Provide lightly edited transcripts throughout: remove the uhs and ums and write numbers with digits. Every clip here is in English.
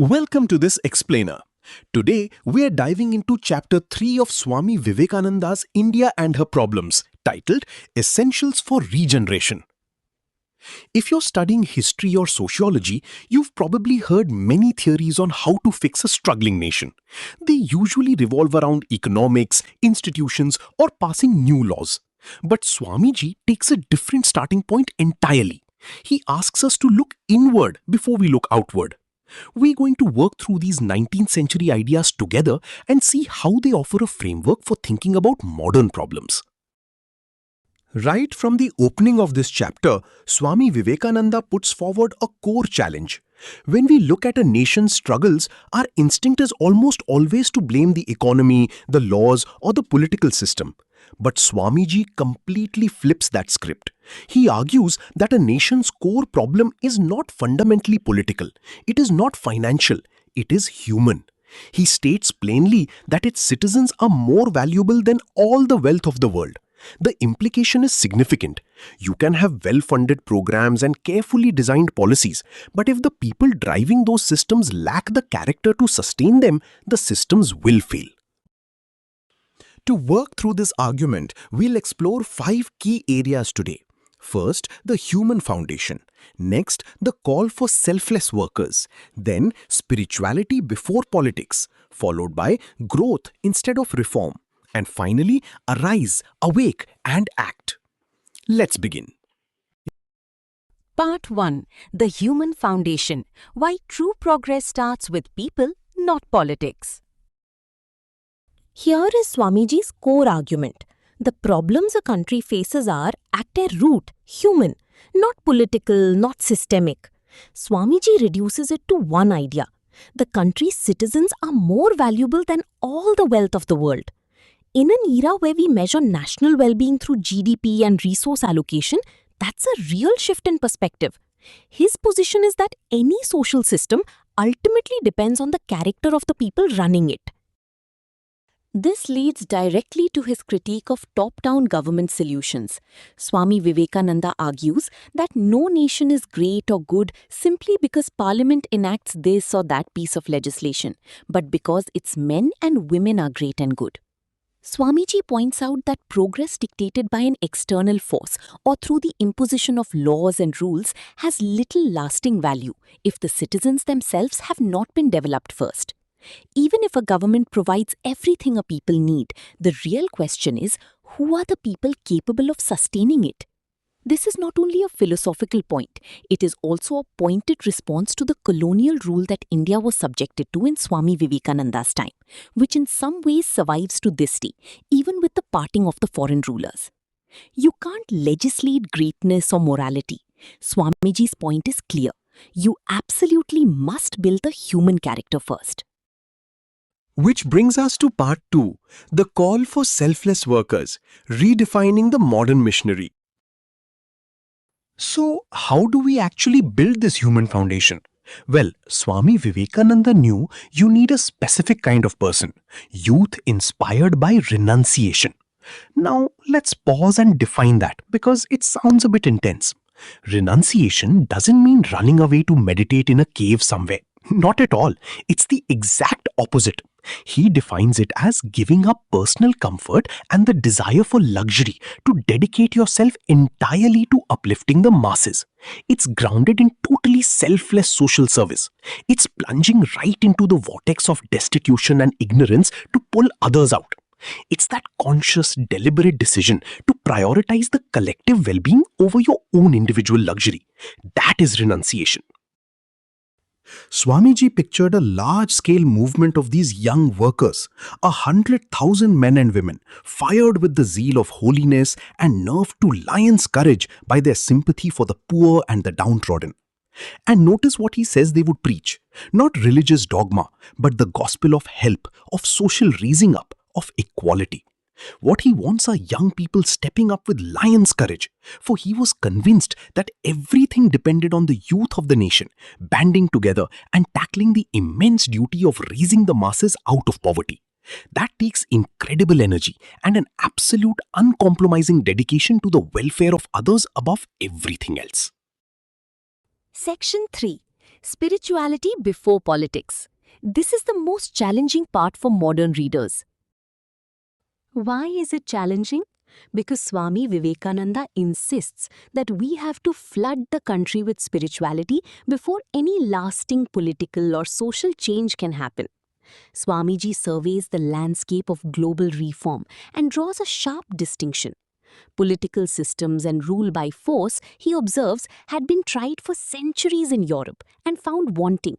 Welcome to this explainer. Today, we are diving into chapter 3 of Swami Vivekananda's India and Her Problems, titled Essentials for Regeneration. If you're studying history or sociology, you've probably heard many theories on how to fix a struggling nation. They usually revolve around economics, institutions, or passing new laws. But Swamiji takes a different starting point entirely. He asks us to look inward before we look outward. We're going to work through these 19th century ideas together and see how they offer a framework for thinking about modern problems. Right from the opening of this chapter, Swami Vivekananda puts forward a core challenge. When we look at a nation's struggles, our instinct is almost always to blame the economy, the laws, or the political system. But Swamiji completely flips that script. He argues that a nation's core problem is not fundamentally political. It is not financial. It is human. He states plainly that its citizens are more valuable than all the wealth of the world. The implication is significant. You can have well-funded programs and carefully designed policies, but if the people driving those systems lack the character to sustain them, the systems will fail. To work through this argument, we'll explore 5 key areas today. First, the human foundation. Next, the call for selfless workers. Then, spirituality before politics, followed by growth instead of reform. And finally, arise, awake, and act. Let's begin. Part 1. The Human Foundation. Why true progress starts with people, not politics. Here is Swamiji's core argument. The problems a country faces are, at their root, human, not political, not systemic. Swamiji reduces it to one idea. The country's citizens are more valuable than all the wealth of the world. In an era where we measure national well-being through GDP and resource allocation, that's a real shift in perspective. His position is that any social system ultimately depends on the character of the people running it. This leads directly to his critique of top-down government solutions. Swami Vivekananda argues that no nation is great or good simply because Parliament enacts this or that piece of legislation, but because its men and women are great and good. Swamiji points out that progress dictated by an external force or through the imposition of laws and rules has little lasting value if the citizens themselves have not been developed first. Even if a government provides everything a people need, the real question is, who are the people capable of sustaining it? This is not only a philosophical point, it is also a pointed response to the colonial rule that India was subjected to in Swami Vivekananda's time, which in some ways survives to this day, even with the parting of the foreign rulers. You can't legislate greatness or morality. Swamiji's point is clear. You absolutely must build the human character first. Which brings us to part 2, the call for selfless workers, redefining the modern missionary. So, how do we actually build this human foundation? Well, Swami Vivekananda knew you need a specific kind of person, youth inspired by renunciation. Now, let's pause and define that because it sounds a bit intense. Renunciation doesn't mean running away to meditate in a cave somewhere. Not at all. It's the exact opposite. He defines it as giving up personal comfort and the desire for luxury to dedicate yourself entirely to uplifting the masses. It's grounded in totally selfless social service. It's plunging right into the vortex of destitution and ignorance to pull others out. It's that conscious, deliberate decision to prioritize the collective well-being over your own individual luxury. That is renunciation. Swamiji pictured a large-scale movement of these young workers, 100,000 men and women, fired with the zeal of holiness and nerved to lion's courage by their sympathy for the poor and the downtrodden. And notice what he says they would preach. Not religious dogma, but the gospel of help, of social raising up, of equality. What he wants are young people stepping up with lion's courage, for he was convinced that everything depended on the youth of the nation, banding together and tackling the immense duty of raising the masses out of poverty. That takes incredible energy and an absolute uncompromising dedication to the welfare of others above everything else. Section 3. Spirituality before politics. This is the most challenging part for modern readers. Why is it challenging? Because Swami Vivekananda insists that we have to flood the country with spirituality before any lasting political or social change can happen. Swamiji surveys the landscape of global reform and draws a sharp distinction. Political systems and rule by force, he observes, had been tried for centuries in Europe and found wanting.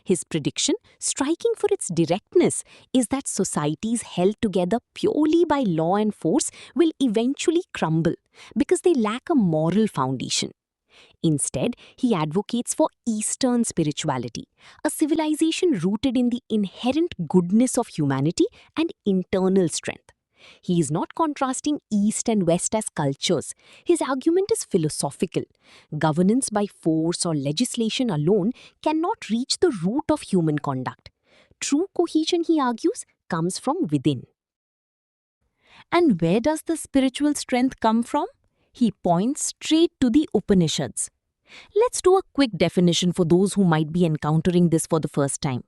His prediction, striking for its directness, is that societies held together purely by law and force will eventually crumble because they lack a moral foundation. Instead, he advocates for Eastern spirituality, a civilization rooted in the inherent goodness of humanity and internal strength. He is not contrasting East and West as cultures. His argument is philosophical. Governance by force or legislation alone cannot reach the root of human conduct. True cohesion, he argues, comes from within. And where does the spiritual strength come from? He points straight to the Upanishads. Let's do a quick definition for those who might be encountering this for the first time.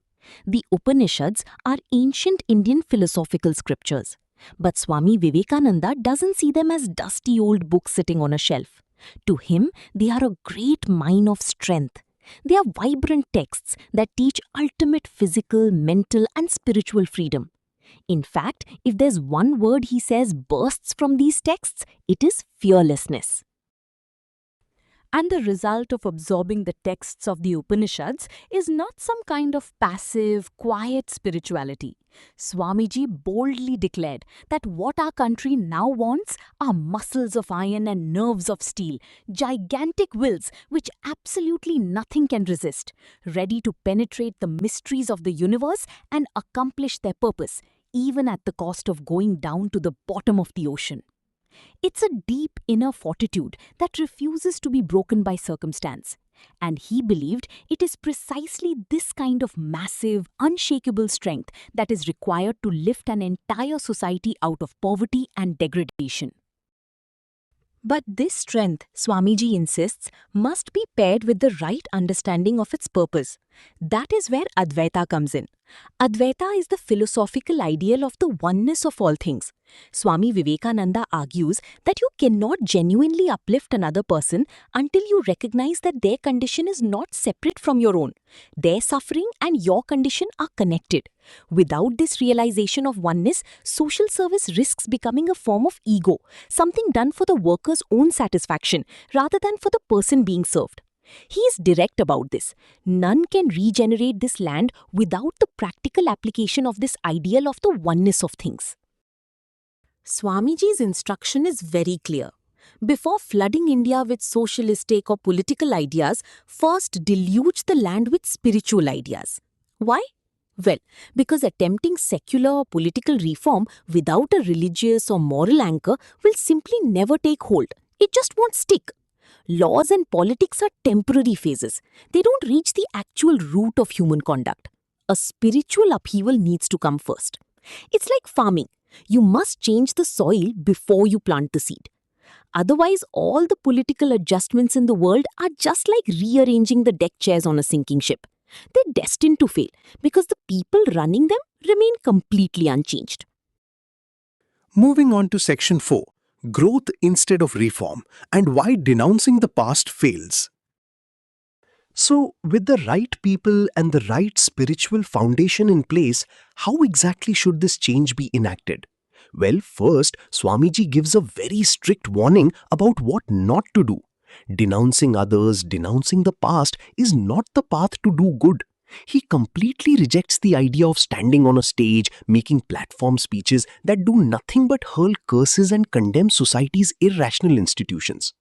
The Upanishads are ancient Indian philosophical scriptures. But Swami Vivekananda doesn't see them as dusty old books sitting on a shelf. To him, they are a great mine of strength. They are vibrant texts that teach ultimate physical, mental, and spiritual freedom. In fact, if there's one word he says bursts from these texts, it is fearlessness. And the result of absorbing the texts of the Upanishads is not some kind of passive, quiet spirituality. Swamiji boldly declared that what our country now wants are muscles of iron and nerves of steel, gigantic wills which absolutely nothing can resist, ready to penetrate the mysteries of the universe and accomplish their purpose, even at the cost of going down to the bottom of the ocean. It's a deep inner fortitude that refuses to be broken by circumstance. And he believed it is precisely this kind of massive, unshakable strength that is required to lift an entire society out of poverty and degradation. But this strength, Swamiji insists, must be paired with the right understanding of its purpose. That is where Advaita comes in. Advaita is the philosophical ideal of the oneness of all things. Swami Vivekananda argues that you cannot genuinely uplift another person until you recognize that their condition is not separate from your own. Their suffering and your condition are connected. Without this realization of oneness, social service risks becoming a form of ego, something done for the worker's own satisfaction rather than for the person being served. He is direct about this. None can regenerate this land without the practical application of this ideal of the oneness of things. Swamiji's instruction is very clear. Before flooding India with socialistic or political ideas, first deluge the land with spiritual ideas. Why? Well, because attempting secular or political reform without a religious or moral anchor will simply never take hold. It just won't stick. Laws and politics are temporary phases. They don't reach the actual root of human conduct. A spiritual upheaval needs to come first. It's like farming. You must change the soil before you plant the seed. Otherwise, all the political adjustments in the world are just like rearranging the deck chairs on a sinking ship. They're destined to fail because the people running them remain completely unchanged. Moving on to Section 4, Growth instead of Reform, and why denouncing the past fails. So, with the right people and the right spiritual foundation in place, how exactly should this change be enacted? Well, first, Swamiji gives a very strict warning about what not to do. Denouncing others, denouncing the past is not the path to do good. He completely rejects the idea of standing on a stage, making platform speeches that do nothing but hurl curses and condemn society's irrational institutions.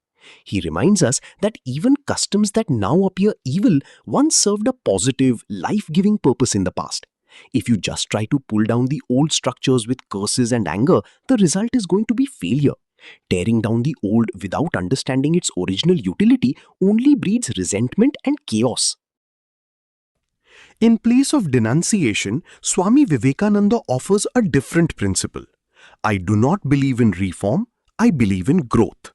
He reminds us that even customs that now appear evil once served a positive, life-giving purpose in the past. If you just try to pull down the old structures with curses and anger, the result is going to be failure. Tearing down the old without understanding its original utility only breeds resentment and chaos. In place of denunciation, Swami Vivekananda offers a different principle. I do not believe in reform, I believe in growth.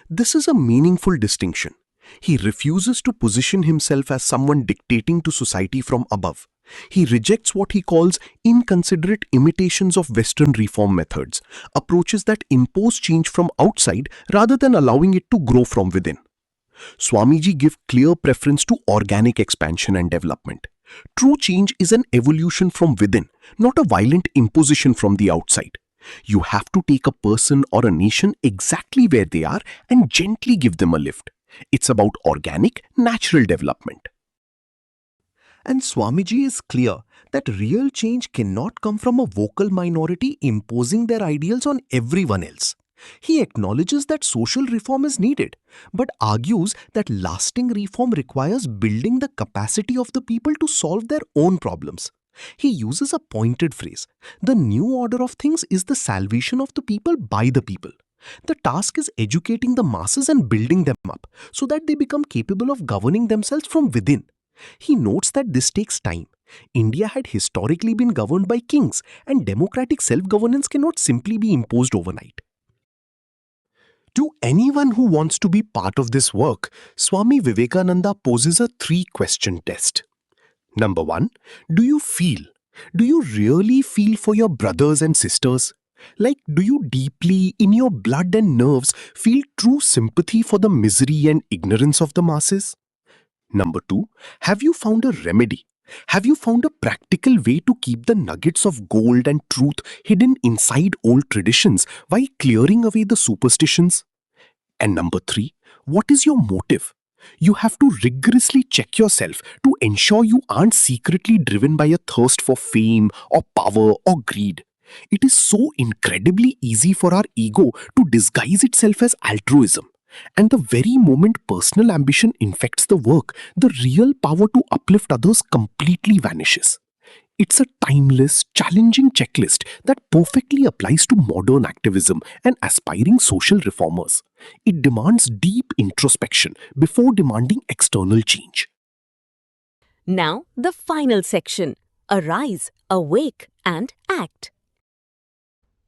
This is a meaningful distinction. He refuses to position himself as someone dictating to society from above. He rejects what he calls inconsiderate imitations of Western reform methods, approaches that impose change from outside rather than allowing it to grow from within. Swamiji gives clear preference to organic expansion and development. True change is an evolution from within, not a violent imposition from the outside. You have to take a person or a nation exactly where they are and gently give them a lift. It's about organic, natural development. And Swamiji is clear that real change cannot come from a vocal minority imposing their ideals on everyone else. He acknowledges that social reform is needed, but argues that lasting reform requires building the capacity of the people to solve their own problems. He uses a pointed phrase: the new order of things is the salvation of the people by the people. The task is educating the masses and building them up so that they become capable of governing themselves from within. He notes that this takes time. India had historically been governed by kings, and democratic self-governance cannot simply be imposed overnight. To anyone who wants to be part of this work, Swami Vivekananda poses a three-question test. Number 1, do you feel? Do you really feel for your brothers and sisters? Like, do you deeply, in your blood and nerves, feel true sympathy for the misery and ignorance of the masses? Number 2, have you found a remedy? Have you found a practical way to keep the nuggets of gold and truth hidden inside old traditions while clearing away the superstitions? And number 3, what is your motive? You have to rigorously check yourself to ensure you aren't secretly driven by a thirst for fame or power or greed. It is so incredibly easy for our ego to disguise itself as altruism. And the very moment personal ambition infects the work, the real power to uplift others completely vanishes. It's a timeless, challenging checklist that perfectly applies to modern activism and aspiring social reformers. It demands deep introspection before demanding external change. Now, the final section: arise, awake, and act.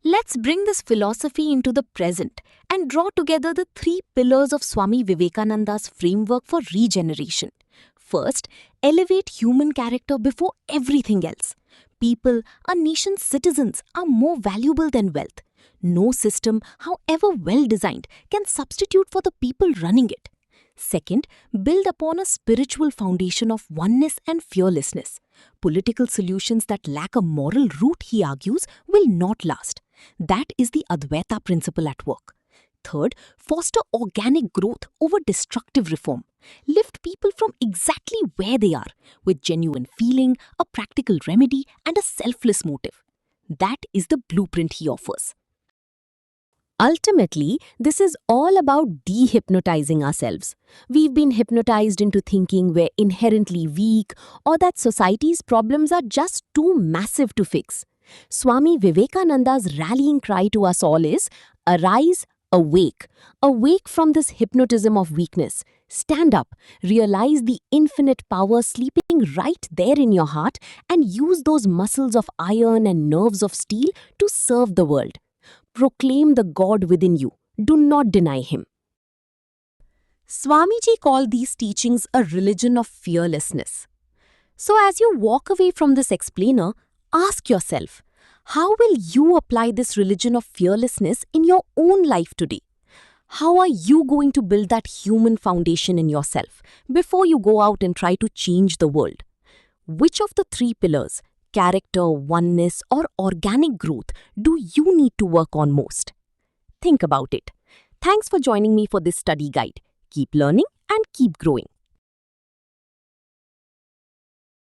Let's bring this philosophy into the present and draw together the 3 pillars of Swami Vivekananda's framework for regeneration. First, elevate human character before everything else. People, a nation's citizens, are more valuable than wealth. No system, however well designed, can substitute for the people running it. Second, build upon a spiritual foundation of oneness and fearlessness. Political solutions that lack a moral root, he argues, will not last. That is the Advaita principle at work. Third, foster organic growth over destructive reform. Lift people from exactly where they are, with genuine feeling, a practical remedy, and a selfless motive. That is the blueprint he offers. Ultimately, this is all about dehypnotizing ourselves. We've been hypnotized into thinking we're inherently weak or that society's problems are just too massive to fix. Swami Vivekananda's rallying cry to us all is, arise, awake. Awake from this hypnotism of weakness. Stand up, realize the infinite power sleeping right there in your heart, and use those muscles of iron and nerves of steel to serve the world. Proclaim the God within you. Do not deny him. Swamiji called these teachings a religion of fearlessness. So as you walk away from this explainer, ask yourself, how will you apply this religion of fearlessness in your own life today? How are you going to build that human foundation in yourself before you go out and try to change the world? Which of the 3 pillars, character, oneness, or organic growth, do you need to work on most? Think about it. Thanks for joining me for this study guide. Keep learning and keep growing.